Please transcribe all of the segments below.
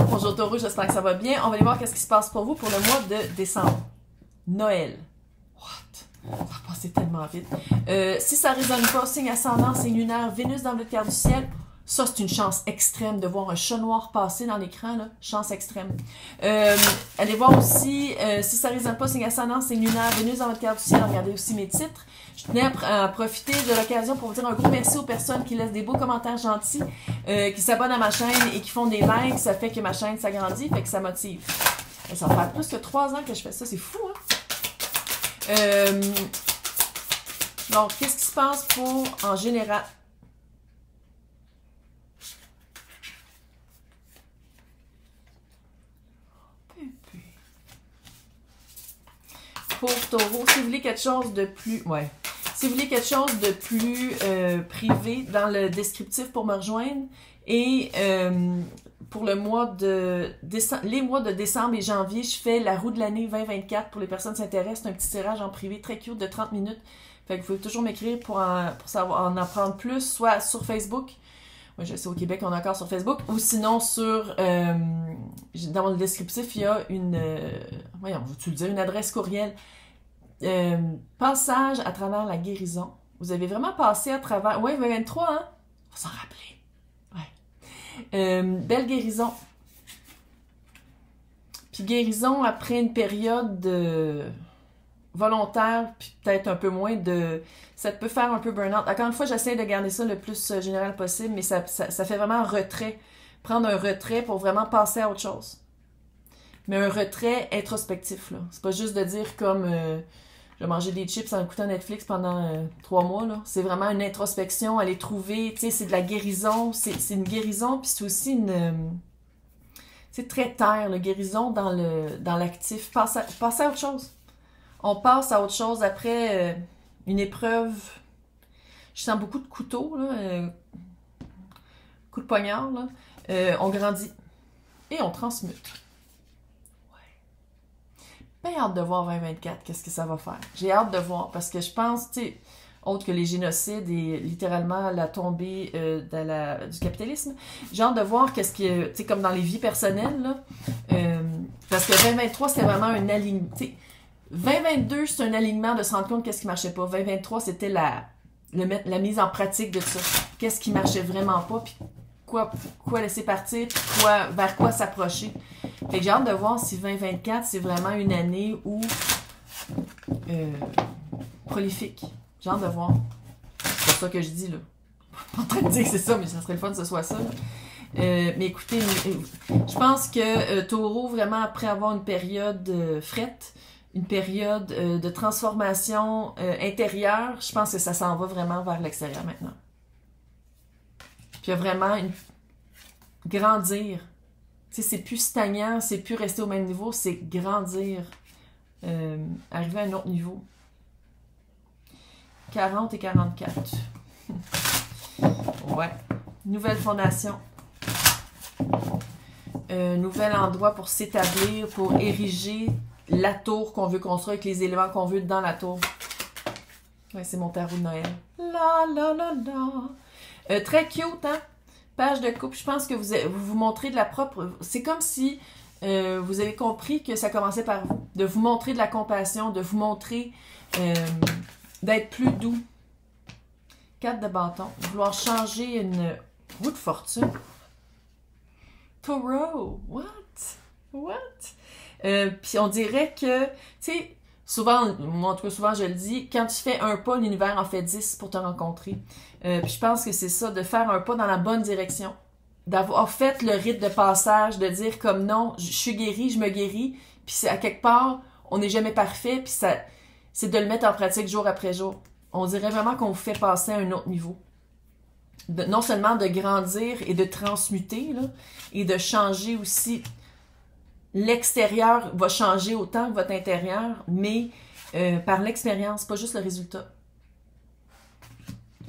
Bonjour Taureau, j'espère que ça va bien. On va aller voir qu'est-ce qui se passe pour vous pour le mois de décembre. Noël. What? Ça va passer tellement vite. Si ça ne résonne pas, signe ascendant, signe lunaire, Vénus dans votre carte du ciel. Ça, c'est une chance extrême de voir un chat noir passer dans l'écran, là. Chance extrême. Allez voir aussi, si ça ne résonne pas, signe ascendant, signe lunaire, Vénus dans votre carte du ciel. Regardez aussi mes titres. Je tenais à profiter de l'occasion pour vous dire un gros merci aux personnes qui laissent des beaux commentaires gentils, qui s'abonnent à ma chaîne et qui font des likes. Ça fait que ma chaîne s'agrandit, fait que ça motive. Et ça fait plus que 3 ans que je fais ça. C'est fou, hein? Donc, qu'est-ce qui se passe pour, en général... Pour Taureau, si vous voulez quelque chose de plus... Ouais. Si vous voulez quelque chose de plus privé dans le descriptif pour me rejoindre, et pour le mois de décembre, les mois de décembre et janvier, je fais la roue de l'année 2024 pour les personnes qui s'intéressent. C'est un petit tirage en privé très cute de 30 minutes. Fait que vous pouvez toujours m'écrire pour savoir en apprendre plus, soit sur Facebook. Moi, je sais, au Québec, on est encore sur Facebook. Ou sinon, dans le descriptif, il y a voyons, veux-tu le dire, une adresse courriel. Passage à travers la guérison. Vous avez vraiment passé à travers... Oui, 23, hein? On va s'en rappeler. Ouais. Belle guérison. Puis guérison après une période volontaire, puis peut-être un peu moins de... Ça peut faire un peu burn-out. Encore une fois, j'essaie de garder ça le plus général possible, mais ça fait vraiment un retrait. Prendre un retrait pour vraiment passer à autre chose. Mais un retrait introspectif, là. C'est pas juste de dire comme... je vais manger des chips en écoutant Netflix pendant 3 mois, là. C'est vraiment une introspection, aller trouver... Tu sais, c'est de la guérison. C'est une guérison, puis c'est aussi une... c'est très terre, la guérison dans l'actif. Passer à autre chose. On passe à autre chose après une épreuve. Je sens beaucoup de couteaux, là. Coup de poignard, là. On grandit. Et on transmute. Ouais. Bien hâte de voir 2024, qu'est-ce que ça va faire. J'ai hâte de voir, parce que je pense, tu sais, autre que les génocides et littéralement la tombée du capitalisme, j'ai hâte de voir qu'est-ce que, tu sais, comme dans les vies personnelles, là. Parce que 2023, c'était vraiment un alignement. 2022, c'est un alignement de se rendre compte qu'est-ce qui marchait pas. 2023, c'était la mise en pratique de ça. Qu'est-ce qui marchait vraiment pas, puis quoi laisser partir, puis vers quoi s'approcher. Fait que j'ai hâte de voir si 2024, c'est vraiment une année où prolifique. J'ai hâte de voir. C'est pas ça que je dis, là. Je suis pas en train de dire que c'est ça, mais ça serait le fun que ce soit ça. Mais écoutez, je pense que Taureau, vraiment, après avoir une période frette, une période de transformation intérieure, je pense que ça s'en va vraiment vers l'extérieur maintenant. Puis il y a vraiment grandir. Tu sais, c'est plus stagnant, c'est plus rester au même niveau, c'est grandir. Arriver à un autre niveau. 40 et 44. Ouais. Nouvelle fondation. Nouvel endroit pour s'établir, pour ériger la tour qu'on veut construire avec les éléments qu'on veut dans la tour. Ouais, c'est mon tarot de Noël. La la la la. Très cute, hein? Page de coupe. Je pense que vous montrez de la propre... C'est comme si vous avez compris que ça commençait par vous. De vous montrer de la compassion, de vous montrer d'être plus doux. 4 de bâton. Vouloir changer une roue de fortune. Taureau. What? Puis on dirait que, tu sais, souvent, moi en tout cas souvent je le dis, quand tu fais un pas, l'univers en fait 10 pour te rencontrer. Puis je pense que c'est ça, de faire un pas dans la bonne direction. D'avoir fait le rite de passage, de dire comme non, je suis guérie, je me guéris. Puis c'est à quelque part, on n'est jamais parfait, puis c'est de le mettre en pratique jour après jour. On dirait vraiment qu'on vous fait passer à un autre niveau. Non seulement de grandir et de transmuter, là, et de changer aussi. L'extérieur va changer autant que votre intérieur, mais par l'expérience, pas juste le résultat.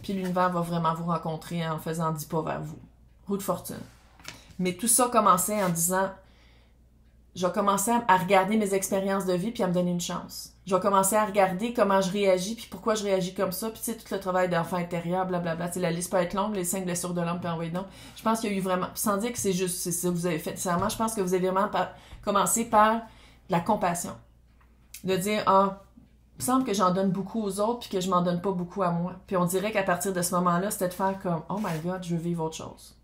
Puis l'univers va vraiment vous rencontrer en faisant 10 pas vers vous. Roue de fortune. Mais tout ça commençait en disant, je vais commencer à regarder mes expériences de vie puis à me donner une chance. Je vais commencer à regarder comment je réagis puis pourquoi je réagis comme ça. Puis tu sais, tout le travail d'enfant intérieur, blablabla. Tu sais, la liste peut être longue, les 5 blessures de l'homme, puis envoyer donc. Je pense qu'il y a eu vraiment, sans dire que c'est juste, c'est ça que vous avez fait nécessairement, je pense que vous avez vraiment commencé par de la compassion. De dire, ah, il me semble que j'en donne beaucoup aux autres puis que je m'en donne pas beaucoup à moi. Puis on dirait qu'à partir de ce moment-là, c'était de faire comme, oh my God, je veux vivre autre chose.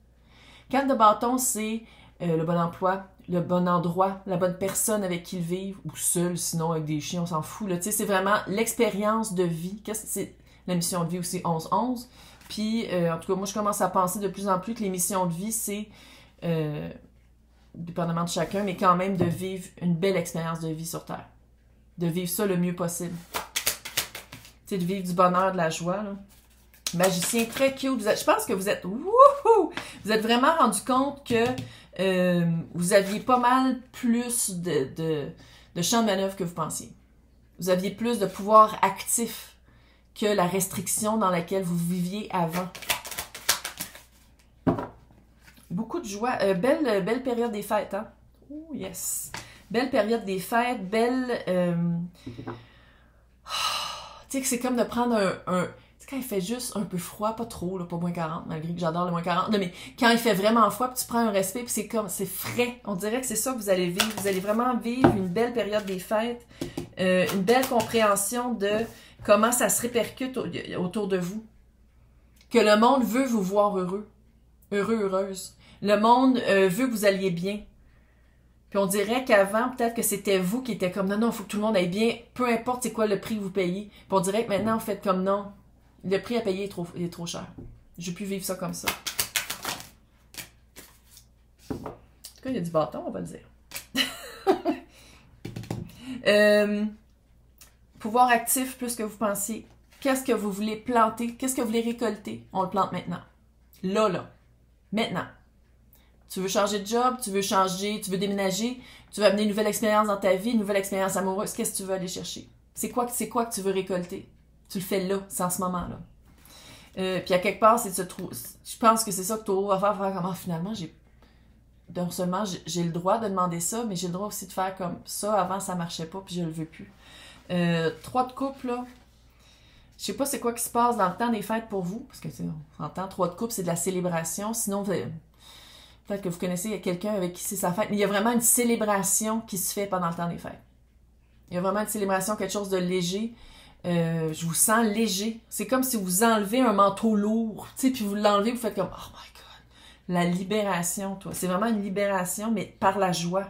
4 de bâton, c'est le bon emploi, le bon endroit, la bonne personne avec qui ils vivent, ou seul, sinon avec des chiens, on s'en fout. Là. C'est vraiment l'expérience de vie. C'est la mission de vie aussi 11-11. Puis, en tout cas, moi, je commence à penser de plus en plus que les missions de vie, c'est, dépendamment de chacun, mais quand même de vivre une belle expérience de vie sur Terre. De vivre ça le mieux possible. Tu sais, de vivre du bonheur, de la joie, là. Magicien, très cute. Je pense que vous êtes... Wouhou! Vous êtes vraiment rendu compte que vous aviez pas mal plus de champ de manœuvre que vous pensiez. Vous aviez plus de pouvoir actif que la restriction dans laquelle vous viviez avant. Beaucoup de joie. Belle période des fêtes, hein? Oh, yes! Belle période des fêtes, belle... Tu sais que c'est comme de prendre un quand il fait juste un peu froid, pas trop, là, pas moins 40, malgré que j'adore le moins 40, non, mais quand il fait vraiment froid, puis tu prends un respect, puis c'est comme, c'est frais. On dirait que c'est ça que vous allez vivre. Vous allez vraiment vivre une belle période des fêtes, une belle compréhension de comment ça se répercute autour de vous. Que le monde veut vous voir heureux, heureuse. Le monde veut que vous alliez bien. Puis on dirait qu'avant, peut-être que c'était vous qui étiez comme, non, il faut que tout le monde aille bien, peu importe c'est quoi le prix que vous payez. Puis on dirait que maintenant, vous faites comme, non, le prix à payer est trop cher. J'ai pu vivre ça comme ça. En tout cas, il y a du bâton, on va le dire. Pouvoir actif plus que vous pensiez. Qu'est-ce que vous voulez planter? Qu'est-ce que vous voulez récolter? On le plante maintenant. Là. Maintenant. Tu veux changer de job, tu veux déménager, tu veux amener une nouvelle expérience dans ta vie, une nouvelle expérience amoureuse. Qu'est-ce que tu veux aller chercher? C'est quoi que tu veux récolter? Tu le fais là, c'est en ce moment-là. Puis à quelque part, c'est de se trouver. Je pense que c'est ça que Taureau va faire comment finalement, non seulement j'ai le droit de demander ça, mais j'ai le droit aussi de faire comme ça. Avant, ça marchait pas, puis je le veux plus. 3 de couple, là. Je sais pas c'est quoi qui se passe dans le temps des fêtes pour vous, parce que on s'entend, 3 de couple, c'est de la célébration. Sinon, peut-être que vous connaissez quelqu'un avec qui c'est sa fête, mais il y a vraiment une célébration qui se fait pendant le temps des fêtes. Il y a vraiment une célébration, quelque chose de léger. Je vous sens léger. C'est comme si vous enlevez un manteau lourd, tu sais, puis vous l'enlevez, vous faites comme, oh my God, la libération, toi. C'est vraiment une libération, mais par la joie,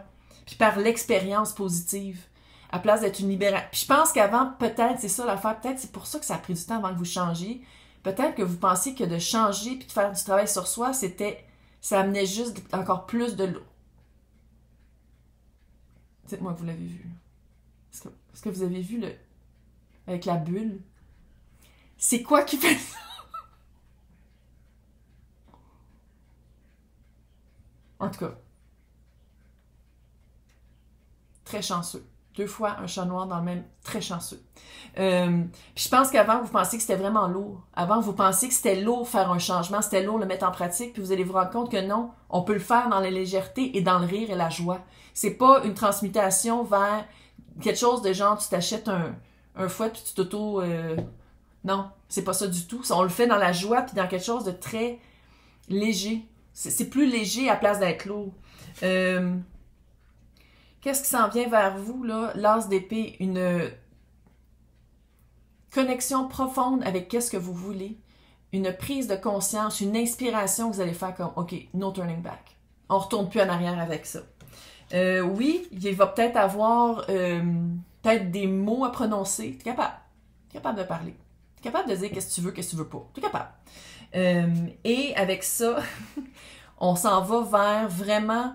puis par l'expérience positive, à place d'être une libération. Puis je pense qu'avant, peut-être, c'est ça l'affaire, peut-être c'est pour ça que ça a pris du temps avant que vous changiez. Peut-être que vous pensiez que de changer puis de faire du travail sur soi, ça amenait juste encore plus de l'eau. Dites-moi que vous l'avez vu. Est-ce que vous avez vu avec la bulle? C'est quoi qui fait ça? En tout cas, très chanceux. 2 fois un chat noir dans le même, très chanceux. Puis je pense qu'avant, vous pensiez que c'était vraiment lourd. Avant, vous pensiez que c'était lourd faire un changement, c'était lourd le mettre en pratique, puis vous allez vous rendre compte que non, on peut le faire dans la légèreté et dans le rire et la joie. C'est pas une transmutation vers quelque chose de genre, tu t'achètes un fouet puis tu t'auto... Non, c'est pas ça du tout. On le fait dans la joie puis dans quelque chose de très léger. C'est plus léger à place d'être lourd. Qu'est-ce qui s'en vient vers vous, là? L'as d'épée, une connexion profonde avec qu'est-ce que vous voulez, une prise de conscience, une inspiration que vous allez faire comme, OK, no turning back. On retourne plus en arrière avec ça. Oui, il va peut-être avoir peut-être des mots à prononcer. Tu es capable de parler. Tu es capable de dire qu'est-ce que tu veux pas. Tu es capable. Et avec ça, on s'en va vers vraiment...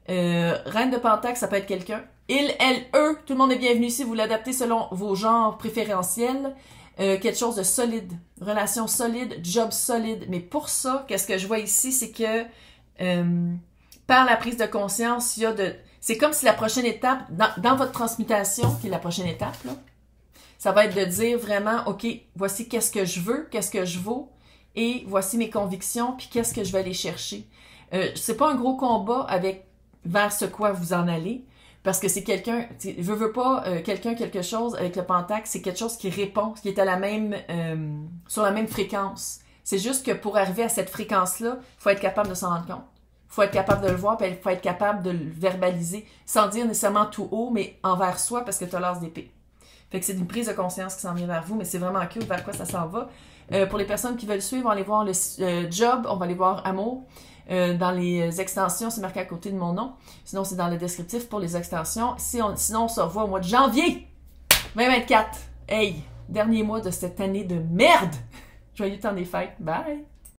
Reine de Pentacle, ça peut être quelqu'un. Il, elle, eux, tout le monde est bienvenu ici. Vous l'adaptez selon vos genres préférentiels. Quelque chose de solide. Relation solide, job solide. Mais pour ça, qu'est-ce que je vois ici, c'est que par la prise de conscience, il y a de... C'est comme si la prochaine étape, dans votre transmutation, qui est la prochaine étape, là, ça va être de dire vraiment, OK, voici qu'est-ce que je veux, qu'est-ce que je vaux, et voici mes convictions, puis qu'est-ce que je vais aller chercher. C'est pas un gros combat vers ce quoi vous en allez. Parce que c'est quelqu'un, veux pas, quelqu'un, quelque chose avec le pentacle, c'est quelque chose qui répond, qui est à la même, sur la même fréquence. C'est juste que pour arriver à cette fréquence-là, il faut être capable de s'en rendre compte. Il faut être capable de le voir, puis il faut être capable de le verbaliser, sans dire nécessairement tout haut, mais envers soi, parce que tu as l'as d'épée. Fait que c'est une prise de conscience qui s'en vient vers vous, mais c'est vraiment cool vers quoi ça s'en va. Pour les personnes qui veulent suivre, on va aller voir le job, on va aller voir amour. Dans les extensions, c'est marqué à côté de mon nom. Sinon, c'est dans le descriptif pour les extensions. Sinon, on se revoit au mois de janvier 2024. Hey, dernier mois de cette année de merde! Joyeux temps des fêtes. Bye!